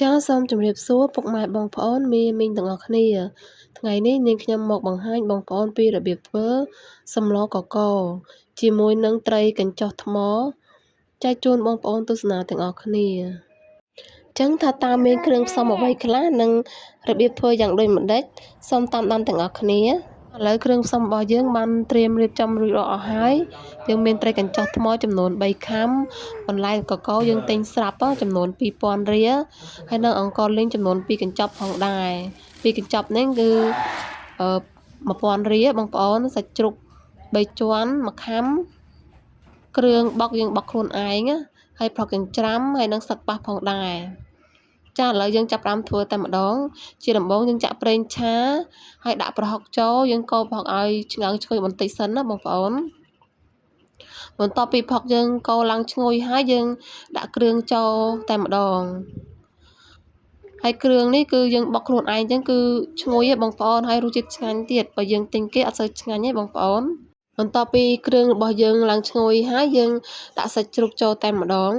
ចាសសូមជម្រាបសួរពុកម៉ែបងប្អូនមីមីងទាំងអស់គ្នាថ្ងៃនេះនាងខ្ញុំមកបង្ហាញបងប្អូនពីរបៀបធ្វើសម្លកកជាមួយនឹងត្រីកញ្ចុះថ្មចែកជូនបងប្អូនទស្សនាទាំងអស់គ្នាចឹងថាតើមានគ្រឿងផ្សំអ្វីខ្លះនិងរបៀបធ្វើយ៉ាងដូចម្ដេចសូមតាមដានទាំងអស់គ្នាឥឡូវគ្រឿងផ្សំរបស់យើងបានត្រៀមរៀបចំរួចរាល់អស់ហើយយើងមានត្រីកញ្ចុះថ្មចំនួន3ខាំបន្លែកកយើងទិញស្រាប់ចំនួន2000រៀលហើយនិងអង្ករលីងចំនួន2កញ្ចប់ផងដែរ2កញ្ចប់នេះគឺ1000រៀលបងប្អូនសាច់ជ្រូក3ជាន់1ខាំគ្រឿងបុកយើងបុកខ្លួនឯងហើយប្រហុកចិញ្ច្រាំហើយនិងស្លឹកប៉ះផងដែរចាឥឡូវយើងចាប់ផ្ដើមធ្វើតែម្ដងជាដំបូងយើងចាក់ប្រេងឆាហើយដាក់ប្រហុកចូលយើងកូរប្រហុកឲ្យឆ្ងើឈ្ងុយបន្តិចសិនណាបងប្អូនបន្ទាប់ពីប្រហុកយើងកូរឡើងឈ្ងុយហើយយើងដាក់គ្រឿងចូលតែម្ដងហើយគ្រឿងនេះគឺយើងបុកខ្លួនឯងចឹងគឺឈ្ងុយឯងបងប្អូនហើយរសជាតិឆ្ងាញ់ទៀតបើយើងទិញគេអត់សូវឆ្ងាញ់ទេបងប្អូនបន្ទាប់ពីគ្រឿងរបស់យើងឡើងឈ្ងុយហើយយើងដាក់សាច់ជ្រូកចូលតែម្ដង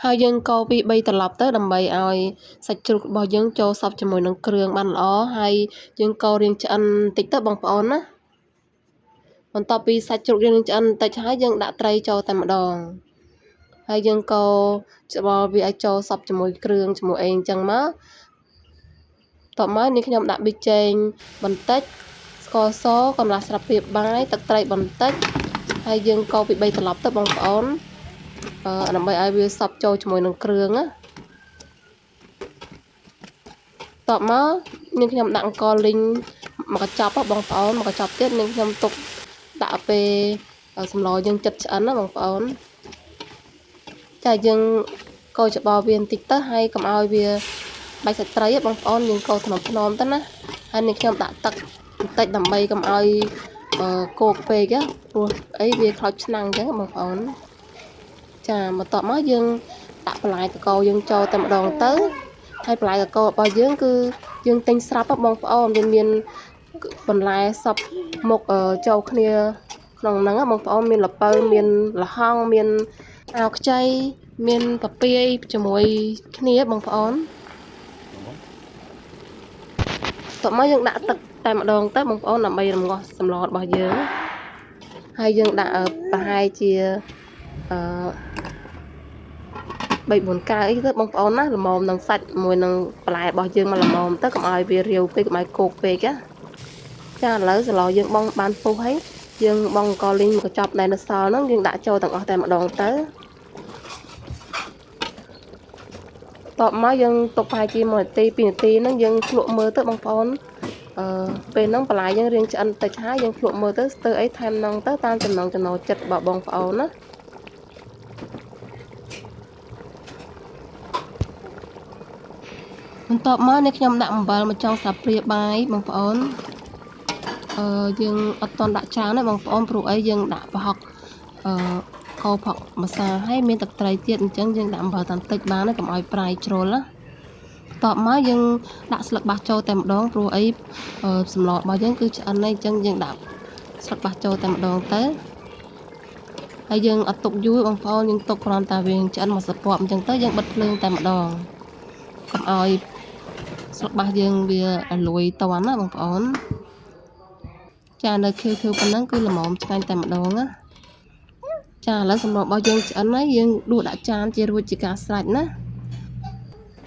ហើយយើងកូរពី3ត្រឡប់ទៅដើម្បីឲ្យសាច់ជ្រូករបស់យើងចូលសព្វជាមួយនឹងគ្រឿងបានល្អហើយយើងកូររាងឆ្អិនបន្តិចទៅបងប្អូនណាបន្ទាប់ពីសាច់ជ្រូកយើងឆ្អិនបន្តិចហើយយើងដាក់ត្រីចូលតែម្ដងហើយយើងកូរច្របល់វាឲ្យចូលសព្វជាមួយគ្រឿងជាមួយអីអញ្ចឹងមកតោះមកនេះខ្ញុំដាក់ប៊ីចេងបន្តិចស្ករសកន្លះស្លាបព្រាបាយទឹកត្រីបន្តិចហើយយើងកូរពី3ត្រឡប់ទៅបងប្អូនដើម្បីឲ្យវាសព្វចូលជាមួយនឹងគ្រឿងណាតបមកនាងខ្ញុំដាក់អង្ករលីងមួយកញ្ចប់បងប្អូនមួយកញ្ចប់ទៀតនាងខ្ញុំទុកដាក់ពេលសម្លយើងចិត្តឆ្អិនណាបងប្អូនចាយើងកូរច្បល់វាបន្តិចទៅហើយកុំឲ្យវាបាច់សាច់ត្រីទេបងប្អូនយើងកូរថ្នមទៅណាហើយនាងខ្ញុំដាក់ទឹកបន្តិចដើម្បីកុំឲ្យគោកពេកព្រោះអីវាខ្លោចឆ្នាំងអញ្ចឹងបងប្អូនចាបន្ទាប់មកយើងដាក់បន្លែកកយើងចូលតែម្ដងទៅហើយបន្លែកករបស់យើងគឺយើងទិញស្រាប់បងប្អូនវាមានបន្លែសពមុខចូលគ្នាក្នុងហ្នឹងបងប្អូនមានល្ពៅមានល្ហុងមានអាវខ្ចីមានប៉ាពាយជាមួយគ្នាបងប្អូនតោះមកយើងដាក់ទឹកតែម្ដងទៅបងប្អូនដើម្បីរំងាស់សម្លរបស់យើងហើយយើងដាក់ប្រហែលជា3-4 កែវអីទៅបងប្អូនណាល្មមនឹងសាច់មួយនឹងបន្លែរបស់យើងមកល្មមទៅកុំឲ្យវារាវពេកកុំឲ្យគោកពេកចាឥឡូវសម្លយើងបងបានពុះហើយយើងបងអង្ករលីងមួយកញ្ចប់ដែលនៅសល់ហ្នឹងយើងដាក់ចូលទាំងអស់តែម្ដងទៅតបមកយើងទុកប្រហែលជា1នាទី2នាទីហ្នឹងយើងភ្លក់មើលទៅបងប្អូនពេលហ្នឹងបន្លែយើងរៀងឆ្អិនតិចហើយយើងភ្លក់មើលទៅស្ទើរអីថែមហ្នឹងទៅតាមចំណង់ចំណូលចិត្តរបស់បងប្អូនណាបន្ទាប់មកនេះខ្ញុំដាក់អំបិលមកចុងស្លាបព្រាបាយបងប្អូនយើងអត់ទាន់ដាក់ច្រើនទេបងប្អូនព្រោះអីយើងដាក់ប្រហុកកូរផុកម្សាហើយមានទឹកត្រីទៀតអញ្ចឹងយើងដាក់អំបិលតាមតិចបានទេកុំឲ្យប្រៃជ្រុលណាបន្ទាប់មកយើងដាក់ស្លឹកបាសចូលតែម្ដងព្រោះអីសម្លរបស់យើងគឺឆ្អិនហើយអញ្ចឹងយើងដាក់ស្លឹកបាសចូលតែម្ដងទៅហើយយើងអត់ទុកយូរបងប្អូនយើងទុកគ្រាន់តែវាឆ្អិនមកសពអញ្ចឹងទៅយើងបិទភ្លើងតែម្ដងកុំឲ្យស្លឹកបាសយើងវាលួយតន់ណាបងប្អូនចានៅខៀវប៉ុណ្ណឹងគឺល្មមឆ្ងាញ់តែម្ដងណាចាឥឡូវសម្លរបស់យើងឆ្អិនហើយយើងដួសដាក់ចានជារួចជាការស្រេចណា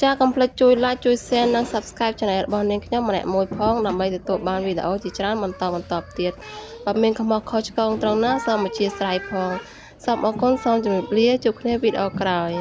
ចាកុំភ្លេចជួយ like ជួយ share និង subscribe channel របស់នាងខ្ញុំម្នាក់មួយផងដើម្បីទទួលបានវីដេអូជាច្រើនបន្តទៀតបើមានខុសខុសឆ្គងត្រង់ណាសូមអធិស្ឋានផងសូមអរគុណសូមជម្រាបលាជួបគ្នាវីដេអូក្រោយ